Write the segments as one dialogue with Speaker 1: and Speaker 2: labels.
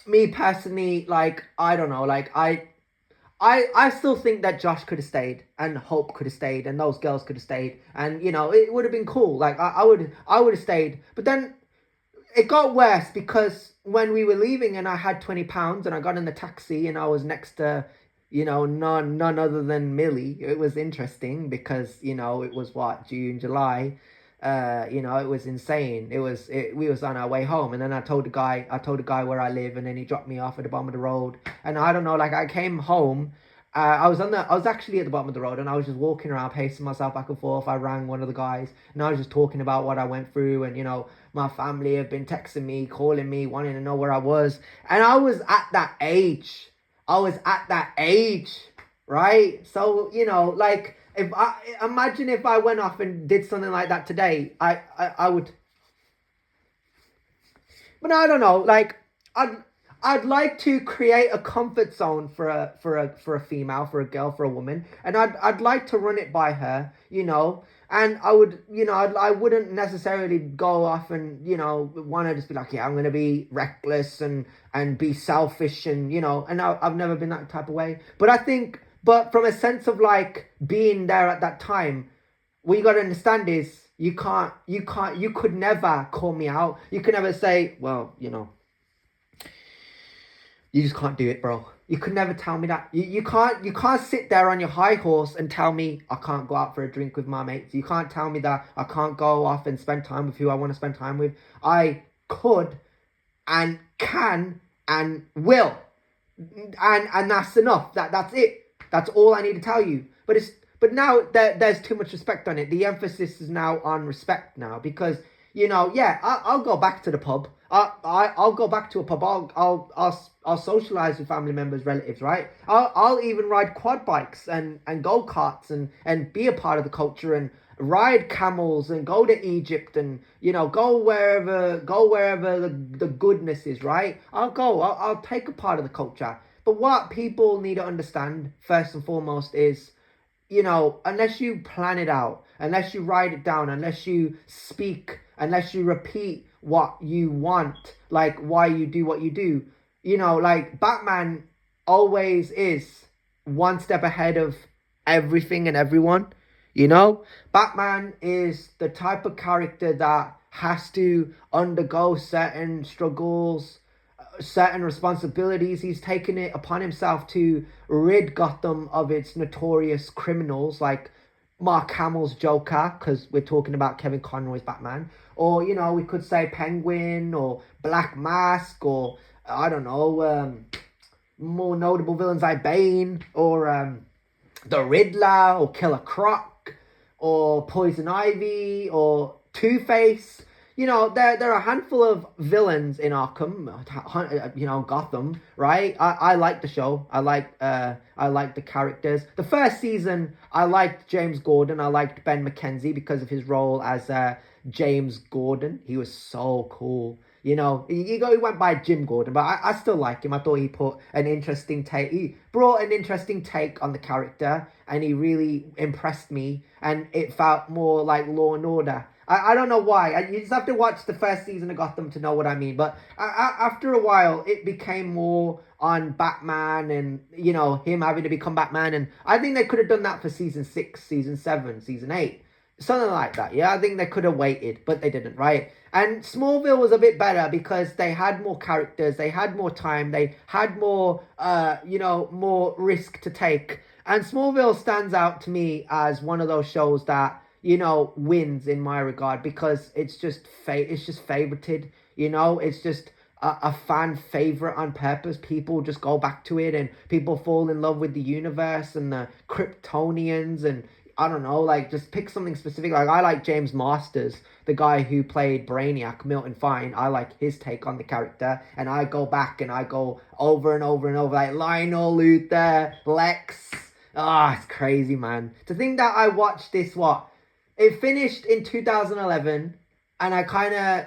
Speaker 1: me personally, like, I don't know, like, I still think that Josh could have stayed and Hope could have stayed and those girls could have stayed, and you know it would have been cool. Like I would have stayed, but then it got worse because when we were leaving and I had £20 and I got in the taxi and I was next to, you know, none other than Millie. It was interesting because you know it was what, June, July. You know, it was insane. We was on our way home, and then I told the guy where I live, and then he dropped me off at the bottom of the road. And I don't know, like I came home. I was actually at the bottom of the road, and I was just walking around, pacing myself back and forth. I rang one of the guys, and I was just talking about what I went through, and you know, my family have been texting me, calling me, wanting to know where I was, and I was at that age. Right? So you know, like if I imagine if I went off and did something like that today, I would. But I don't know. Like I'd like to create a comfort zone for a female, for a girl, for a woman, and I'd like to run it by her, you know. And I would, you know, I wouldn't necessarily go off and, you know, want to just be like, yeah, I'm gonna be reckless and be selfish, and you know, and I've never been that type of way. But I think, but from a sense of like being there at that time, what you got to understand is you could never call me out. You could never say, well, you know, you just can't do it, bro. You could never tell me that. You can't sit there on your high horse and tell me I can't go out for a drink with my mates. You can't tell me that I can't go off and spend time with who I want to spend time with. I could and can and will. And that's enough. That's it. That's all I need to tell you. But now there's too much respect on it. The emphasis is now on respect now, because you know, yeah, I'll go back to the pub. I'll go back to a pub. I'll socialize with family members, relatives, right? I'll even ride quad bikes and go karts and be a part of the culture and ride camels and go to Egypt and you know go wherever the goodness is, right? I'll take a part of the culture. But what people need to understand first and foremost is, you know, unless you plan it out, unless you write it down, unless you speak, unless you repeat what you want, like why you do what you do, you know, like Batman always is one step ahead of everything and everyone, you know? Batman is the type of character that has to undergo certain struggles, certain responsibilities. He's taken it upon himself to rid Gotham of its notorious criminals like Mark Hamill's Joker, because we're talking about Kevin Conroy's Batman, or you know, we could say Penguin or Black Mask, or I don't know, more notable villains like Bane or the Riddler or Killer Croc or Poison Ivy or Two-Face. You know, there are a handful of villains in Arkham, you know, Gotham, right? I like the show. I like the characters. The first season, I liked James Gordon. I liked Ben McKenzie because of his role as James Gordon. He was so cool. You know, he went by Jim Gordon, but I still like him. I thought he put an interesting take. He brought an interesting take on the character, and he really impressed me. And it felt more like Law and Order. I don't know why. You just have to watch the first season of Gotham to know what I mean. But after a while, it became more on Batman and, you know, him having to become Batman. And I think they could have done that for season 6, season 7, season 8. Something like that. Yeah, I think they could have waited, but they didn't, right? And Smallville was a bit better because they had more characters. They had more time. They had more, you know, more risk to take. And Smallville stands out to me as one of those shows that, you know, wins in my regard because it's just favorited, you know, it's just a fan favorite on purpose. People just go back to it and people fall in love with the universe and the Kryptonians, and I don't know, like just pick something specific. Like I like James Masters, the guy who played Brainiac, Milton Fine. I like his take on the character, and I go back and I go over and over and over, like Lionel Luthor, Lex. It's crazy, man. To think that I watched this, it finished in 2011, and I kind of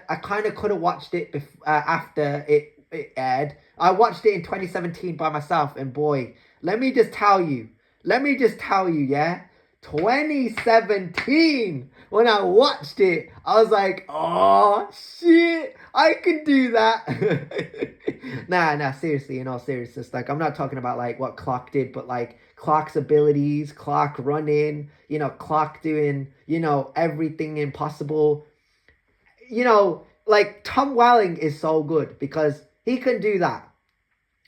Speaker 1: could have watched it after it aired. I watched it in 2017 by myself, and boy, let me just tell you, yeah, 2017, when I watched it, I was like, oh shit, I can do that. Nah, seriously, in all seriousness, like I'm not talking about like what Clark did, but like Clark's abilities, Clark running, Clark doing, everything impossible. Like Tom Welling is so good because he can do that,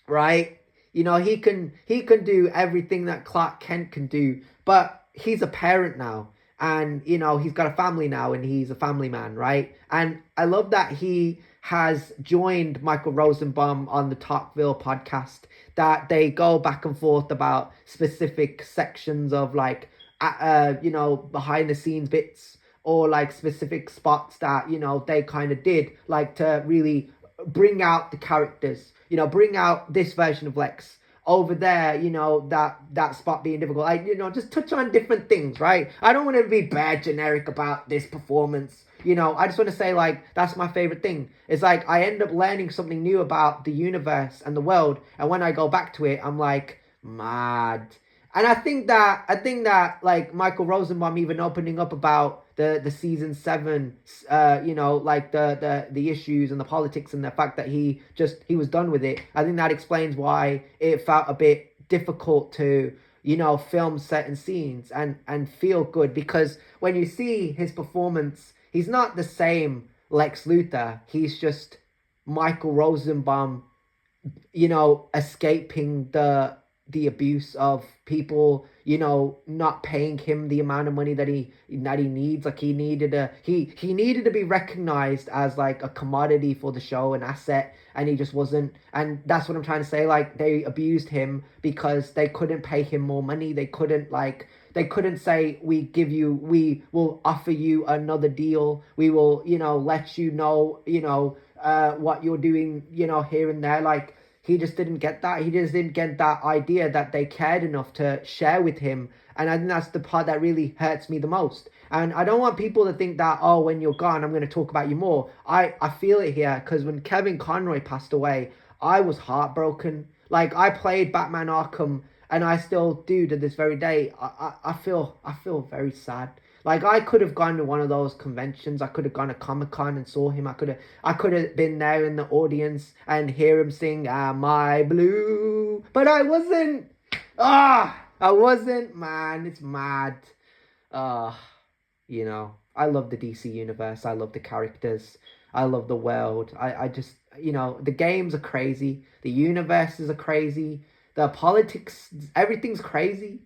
Speaker 1: right? He can do everything that Clark Kent can do, but he's a parent now, and he's got a family now, and he's a family man, right? And I love that he has joined Michael Rosenbaum on the Talkville podcast. That they go back and forth about specific sections of like, behind the scenes bits or like specific spots that they kind of did like to really bring out the characters, bring out this version of Lex over there, that spot being difficult. Like, just touch on different things, right? I don't want to be bad generic about this performance. I just want to say, like, that's my favorite thing. It's like I end up learning something new about the universe and the world, and when I go back to it, I'm like, mad. And I think that like Michael Rosenbaum even opening up about the season 7, like the issues and the politics and the fact that he was done with it. I think that explains why it felt a bit difficult to film certain scenes and feel good, because when you see his performance, he's not the same Lex Luthor. He's just Michael Rosenbaum, escaping the abuse of people, not paying him the amount of money that he needs. Like he needed to be recognized as like a commodity for the show, an asset, and he just wasn't. And that's what I'm trying to say. Like they abused him because they couldn't pay him more money. They couldn't say, we will offer you another deal. We will, let you know, what you're doing, here and there. Like, he just didn't get that. He just didn't get that idea that they cared enough to share with him. And I think that's the part that really hurts me the most. And I don't want people to think that, oh, when you're gone, I'm going to talk about you more. I feel it here, because when Kevin Conroy passed away, I was heartbroken. Like, I played Batman Arkham, and I still do to this very day. I feel very sad. Like, I could have gone to one of those conventions. I could have gone to Comic-Con and saw him. I could have been there in the audience and hear him sing "Am I Blue?" But I wasn't. I wasn't, man. It's mad. I love the DC universe. I love the characters. I love the world. I just, the games are crazy. The universes are crazy. The politics, everything's crazy.